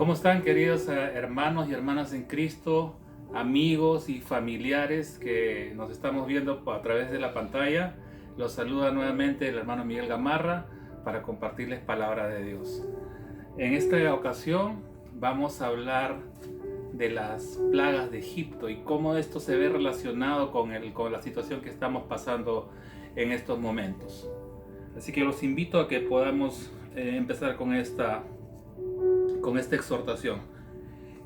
¿Cómo están, queridos hermanos y hermanas en Cristo, amigos y familiares que nos estamos viendo a través de la pantalla? Los saluda nuevamente el hermano Miguel Gamarra para compartirles palabra de Dios. En esta ocasión vamos a hablar de las plagas de Egipto y cómo esto se ve relacionado con la situación que estamos pasando en estos momentos. Así que los invito a que podamos empezar con esta exhortación.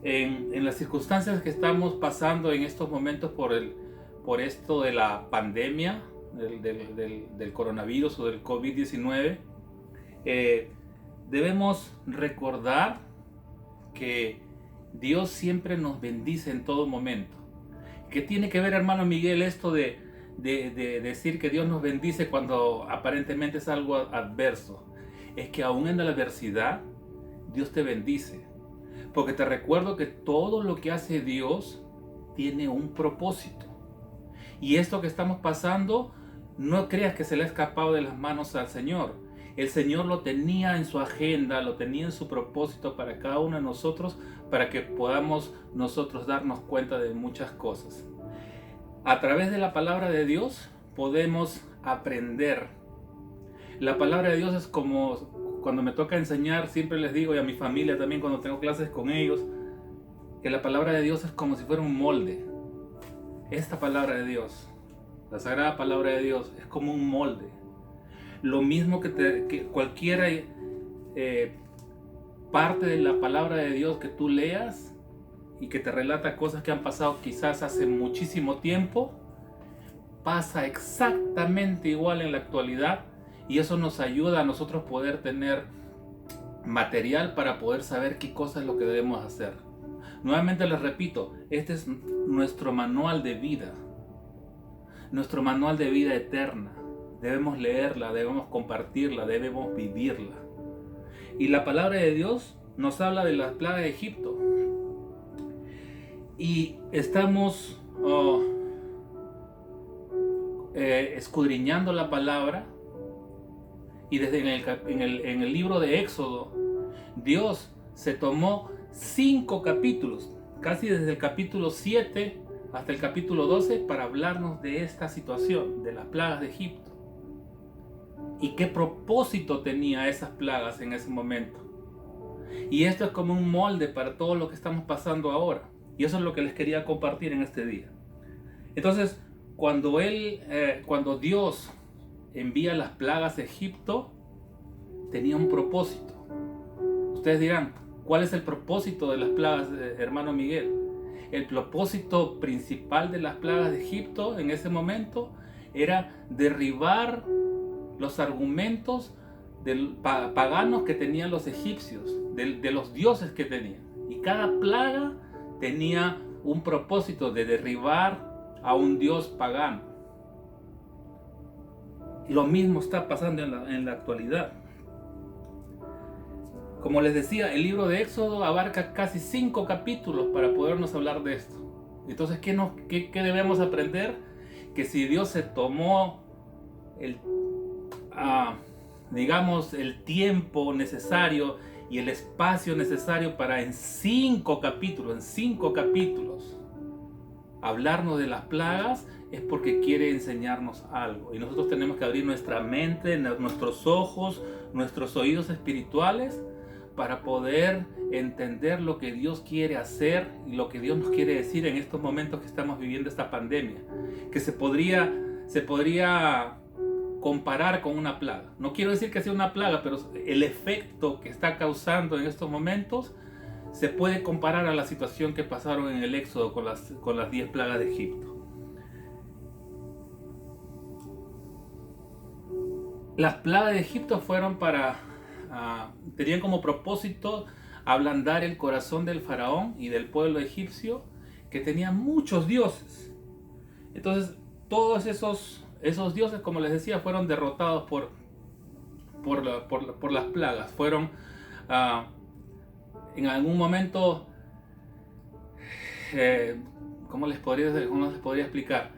En las circunstancias que estamos pasando en estos momentos por esto de la pandemia del coronavirus o del COVID-19, debemos recordar que Dios siempre nos bendice en todo momento. ¿Qué tiene que ver, hermano Miguel, esto de decir que Dios nos bendice cuando aparentemente es algo adverso? Es que aún en la adversidad Dios te bendice, porque te recuerdo que todo lo que hace Dios tiene un propósito. Y esto que estamos pasando, no creas que se le ha escapado de las manos al Señor. El Señor lo tenía en su agenda, lo tenía en su propósito para cada uno de nosotros, para que podamos nosotros darnos cuenta de muchas cosas. A través de la palabra de Dios podemos aprender. La palabra de Dios es como cuando me toca enseñar, siempre les digo, y a mi familia también cuando tengo clases con ellos, que la palabra de Dios es como si fuera un molde. Esta palabra de Dios, la sagrada palabra de Dios, es como un molde. Lo mismo que cualquier parte de la palabra de Dios que tú leas y que te relata cosas que han pasado quizás hace muchísimo tiempo, pasa exactamente igual en la actualidad. Y eso nos ayuda a nosotros poder tener material para poder saber qué cosa es lo que debemos hacer. Nuevamente les repito, este es nuestro manual de vida. Nuestro manual de vida eterna. Debemos leerla, debemos compartirla, debemos vivirla. Y la palabra de Dios nos habla de las plagas de Egipto. Y estamos escudriñando la palabra. Y desde en el libro de Éxodo, Dios se tomó 5 capítulos, casi desde el capítulo 7 hasta el capítulo 12, para hablarnos de esta situación, de las plagas de Egipto. Y qué propósito tenía esas plagas en ese momento. Y esto es como un molde para todo lo que estamos pasando ahora. Y eso es lo que les quería compartir en este día. Entonces, cuando Dios envía las plagas a Egipto, tenía un propósito. Ustedes dirán, ¿cuál es el propósito de las plagas, hermano Miguel? El propósito principal de las plagas de Egipto en ese momento era derribar los argumentos paganos que tenían los egipcios, de los dioses que tenían. Y cada plaga tenía un propósito de derribar a un dios pagano. Y lo mismo está pasando en la actualidad. Como les decía, el libro de Éxodo abarca casi 5 capítulos para podernos hablar de esto. Entonces, ¿qué debemos aprender? Que si Dios se tomó el tiempo necesario y el espacio necesario para en 5 capítulos, hablarnos de las plagas, es porque quiere enseñarnos algo. Y nosotros tenemos que abrir nuestra mente, nuestros ojos, nuestros oídos espirituales, para poder entender lo que Dios quiere hacer y lo que Dios nos quiere decir en estos momentos que estamos viviendo esta pandemia, que se podría comparar con una plaga. No quiero decir que sea una plaga, pero el efecto que está causando en estos momentos se puede comparar a la situación que pasaron en el Éxodo con las 10 plagas de Egipto. Las plagas de Egipto fueron tenían como propósito ablandar el corazón del faraón y del pueblo egipcio, que tenía muchos dioses. Entonces, todos esos dioses, como les decía, fueron derrotados por las plagas. Fueron en algún momento, ¿cómo les podría explicar?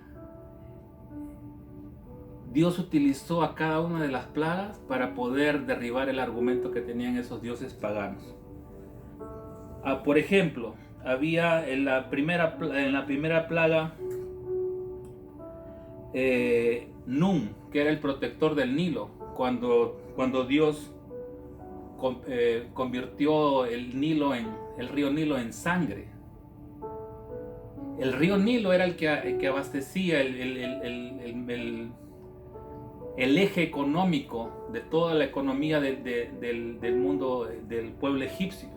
Dios utilizó a cada una de las plagas para poder derribar el argumento que tenían esos dioses paganos. Por ejemplo, había en la primera plaga Nun, que era el protector del Nilo, cuando Dios convirtió el río Nilo en sangre. El río Nilo era el que abastecía el eje económico de toda la economía del mundo, del pueblo egipcio.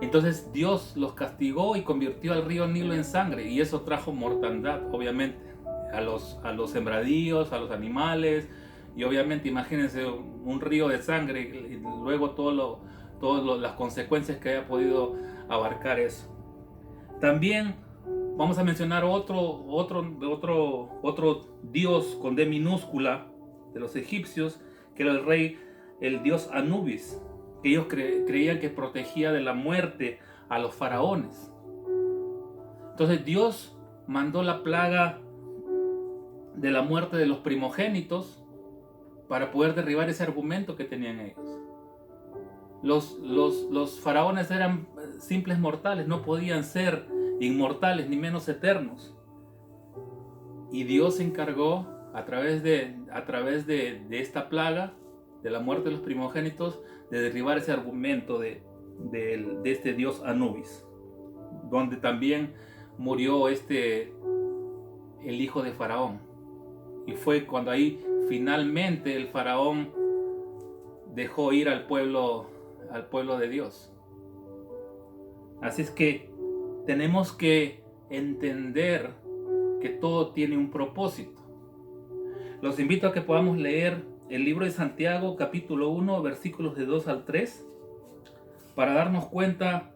Entonces Dios los castigó y convirtió al río Nilo en sangre, y eso trajo mortandad, obviamente, a los sembradíos, a los animales, y obviamente imagínense un río de sangre y luego todas las consecuencias que haya podido abarcar eso. También vamos a mencionar otro dios con D minúscula de los egipcios, que era el dios Anubis, que ellos creían que protegía de la muerte a los faraones. Entonces Dios mandó la plaga de la muerte de los primogénitos para poder derribar ese argumento que tenían ellos. Los faraones eran simples mortales, no podían ser inmortales ni menos eternos. Y Dios se encargó a través de esta plaga de la muerte de los primogénitos de derribar ese argumento de este dios Anubis, donde también murió el hijo de Faraón. Y fue cuando ahí finalmente el faraón dejó ir al pueblo de Dios. Así es que tenemos que entender que todo tiene un propósito. Los invito a que podamos leer el libro de Santiago, capítulo 1, versículos de 2 al 3, para darnos cuenta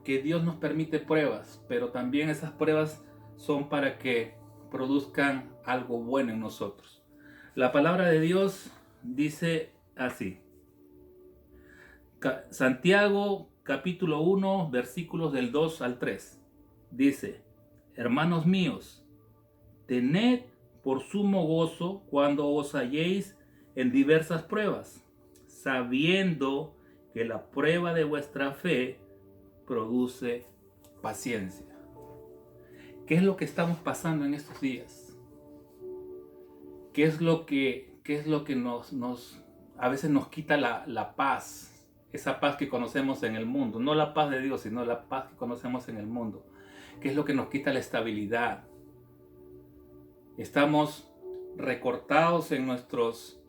que Dios nos permite pruebas, pero también esas pruebas son para que produzcan algo bueno en nosotros. La palabra de Dios dice así. Santiago capítulo 1 versículos del 2 al 3 dice: hermanos míos, tened por sumo gozo cuando os halléis en diversas pruebas, sabiendo que la prueba de vuestra fe produce paciencia. ¿Qué es lo que estamos pasando en estos días? ¿Qué es lo que a veces nos quita la paz? Esa paz que conocemos en el mundo, no la paz de Dios, sino la paz que conocemos en el mundo. ¿Qué es lo que nos quita la estabilidad? Estamos recortados en nuestras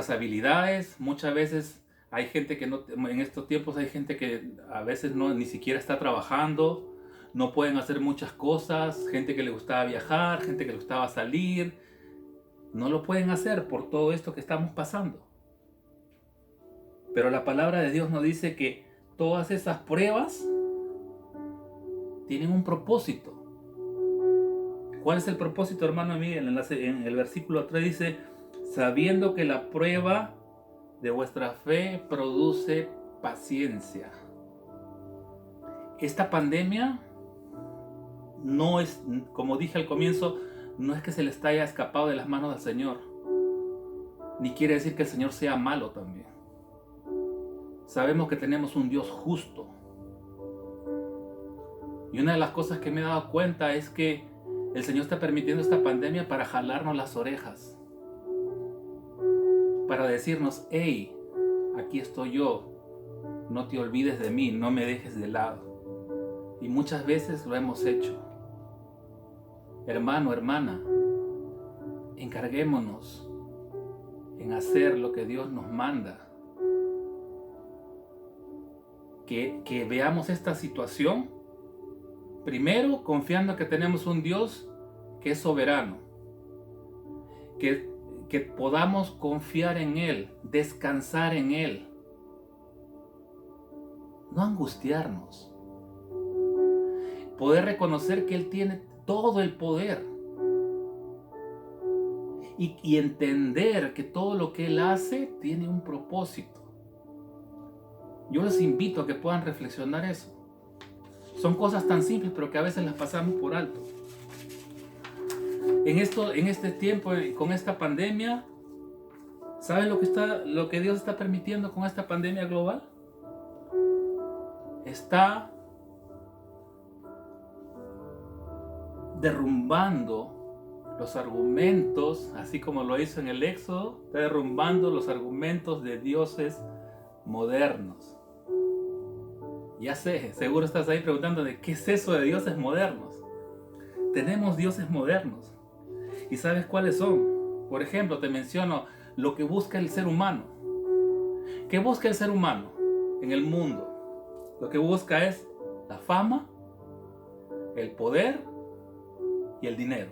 habilidades. Muchas veces hay gente que en estos tiempos hay gente que a veces ni siquiera está trabajando, no pueden hacer muchas cosas, gente que le gustaba viajar, gente que le gustaba salir, no lo pueden hacer por todo esto que estamos pasando. Pero la palabra de Dios nos dice que todas esas pruebas tienen un propósito. ¿Cuál es el propósito, hermano Miguel? En el versículo 3 dice: sabiendo que la prueba de vuestra fe produce paciencia. Esta pandemia no es, como dije al comienzo, no es que se le haya escapado de las manos del Señor, ni quiere decir que el Señor sea malo también. Sabemos que tenemos un Dios justo. Y una de las cosas que me he dado cuenta es que el Señor está permitiendo esta pandemia para jalarnos las orejas, para decirnos: hey, aquí estoy yo, no te olvides de mí, no me dejes de lado. Y muchas veces lo hemos hecho. Hermano, hermana, encarguémonos en hacer lo que Dios nos manda. Que veamos esta situación, primero confiando que tenemos un Dios que es soberano, que podamos confiar en Él, descansar en Él, no angustiarnos, poder reconocer que Él tiene todo el poder y entender que todo lo que Él hace tiene un propósito. Yo les invito a que puedan reflexionar eso. Son cosas tan simples, pero que a veces las pasamos por alto. En este tiempo, con esta pandemia, ¿saben lo que Dios está permitiendo con esta pandemia global? está derrumbando los argumentos, así como lo hizo en el Éxodo, está derrumbando los argumentos de dioses modernos. Ya sé, seguro estás ahí preguntando de qué es eso de dioses modernos. Tenemos dioses modernos. ¿Y sabes cuáles son? Por ejemplo, te menciono lo que busca el ser humano. ¿Qué busca el ser humano en el mundo? Lo que busca es la fama, el poder y el dinero.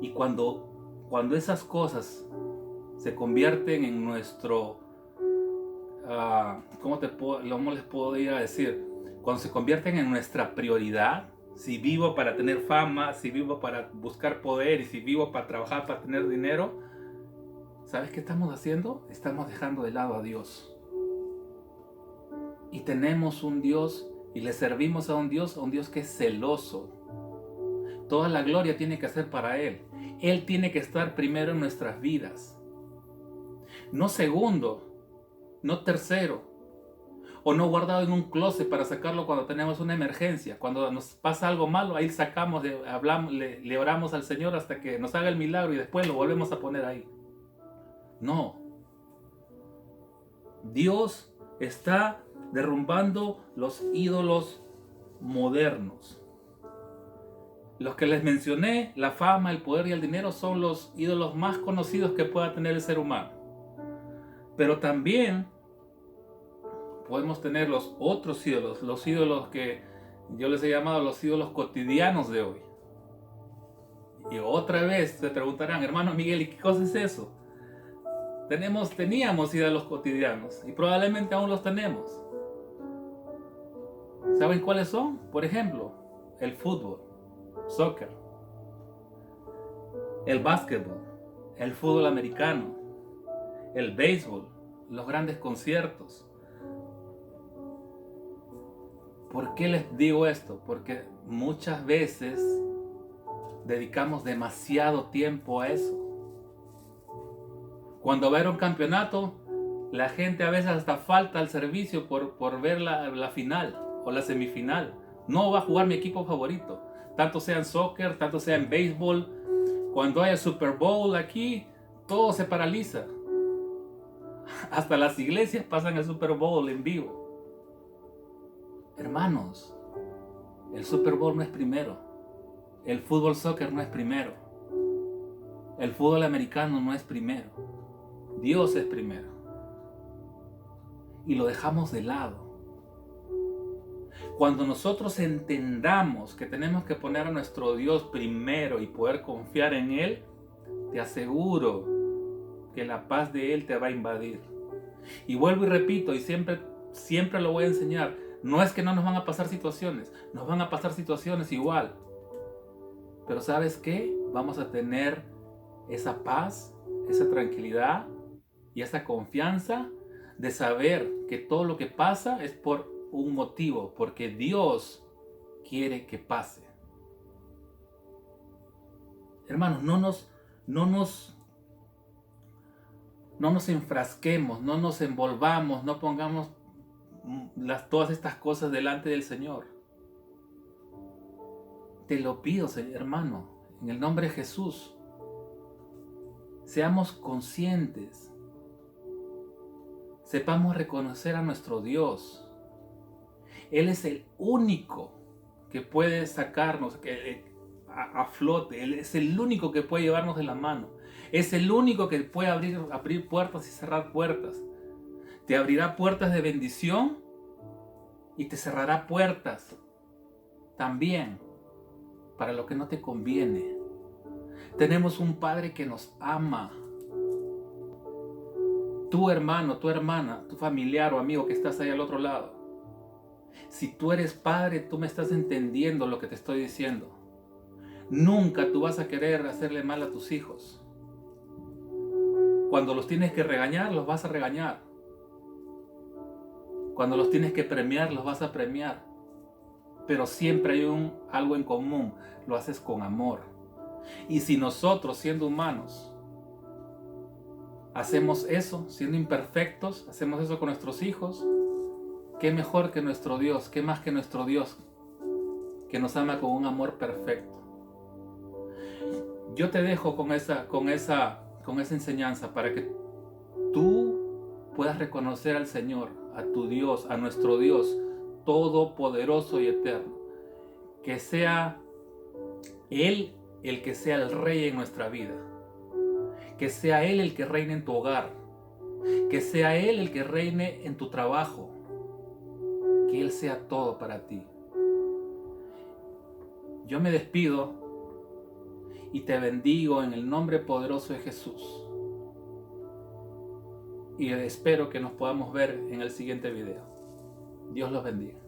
Y cuando esas cosas se convierten en nuestro, ¿cómo les puedo ir a decir? Cuando se convierten en nuestra prioridad, si vivo para tener fama, si vivo para buscar poder y si vivo para trabajar para tener dinero, ¿sabes qué estamos haciendo? Estamos dejando de lado a Dios. Y tenemos un Dios y le servimos a un Dios que es celoso. Toda la gloria tiene que ser para Él. Él tiene que estar primero en nuestras vidas. No segundo, no tercero, o no guardado en un closet para sacarlo cuando tenemos una emergencia. Cuando nos pasa algo malo, ahí sacamos, le oramos al Señor hasta que nos haga el milagro y después lo volvemos a poner ahí. No. Dios está derrumbando los ídolos modernos. Los que les mencioné, la fama, el poder y el dinero, son los ídolos más conocidos que pueda tener el ser humano. Pero también podemos tener los otros ídolos, los ídolos que yo les he llamado los ídolos cotidianos de hoy. Y otra vez se preguntarán, hermano Miguel, ¿y qué cosa es eso? Teníamos ídolos cotidianos y probablemente aún los tenemos. ¿Saben cuáles son? Por ejemplo, el fútbol, soccer, el básquetbol, el fútbol americano, el béisbol, los grandes conciertos. ¿Por qué les digo esto? Porque muchas veces dedicamos demasiado tiempo a eso. Cuando va a haber un campeonato, la gente a veces hasta falta al servicio por ver la final o la semifinal. No va a jugar mi equipo favorito. Tanto sea en soccer, tanto sea en béisbol. Cuando hay el Super Bowl aquí, todo se paraliza. Hasta las iglesias pasan el Super Bowl en vivo. Hermanos, el Super Bowl no es primero. El fútbol soccer no es primero. El fútbol americano no es primero. Dios es primero. Y lo dejamos de lado. Cuando nosotros entendamos que tenemos que poner a nuestro Dios primero y poder confiar en Él, te aseguro que la paz de Él te va a invadir. Y vuelvo y repito, y siempre lo voy a enseñar, no es que no nos van a pasar situaciones, nos van a pasar situaciones igual. Pero ¿sabes qué? Vamos a tener esa paz, esa tranquilidad y esa confianza de saber que todo lo que pasa es por un motivo, porque Dios quiere que pase. Hermanos, no nos enfrasquemos, no nos envolvamos, no pongamos todas estas cosas delante del Señor. Te lo pido, hermano, en el nombre de Jesús. Seamos conscientes. Sepamos reconocer a nuestro Dios. Él es el único que puede sacarnos a flote. Él es el único que puede llevarnos de la mano. Es el único que puede abrir puertas y cerrar puertas. Te abrirá puertas de bendición y te cerrará puertas también para lo que no te conviene. Tenemos un Padre que nos ama. Tu hermano, tu hermana, tu familiar o amigo que estás ahí al otro lado. Si tú eres padre, tú me estás entendiendo lo que te estoy diciendo. Nunca tú vas a querer hacerle mal a tus hijos. Cuando los tienes que regañar, los vas a regañar. Cuando los tienes que premiar, los vas a premiar. Pero siempre hay algo en común. Lo haces con amor. Y si nosotros, siendo humanos, hacemos eso, siendo imperfectos, hacemos eso con nuestros hijos, ¿Qué mejor que nuestro Dios? ¿Qué más que nuestro Dios que nos ama con un amor perfecto? Yo te dejo con esa enseñanza para que tú puedas reconocer al Señor, a tu Dios, a nuestro Dios todopoderoso y eterno. Que sea Él el que sea el rey en nuestra vida. Que sea Él el que reine en tu hogar. Que sea Él el que reine en tu trabajo. Que Él sea todo para ti. Yo me despido y te bendigo en el nombre poderoso de Jesús. Y espero que nos podamos ver en el siguiente video. Dios los bendiga.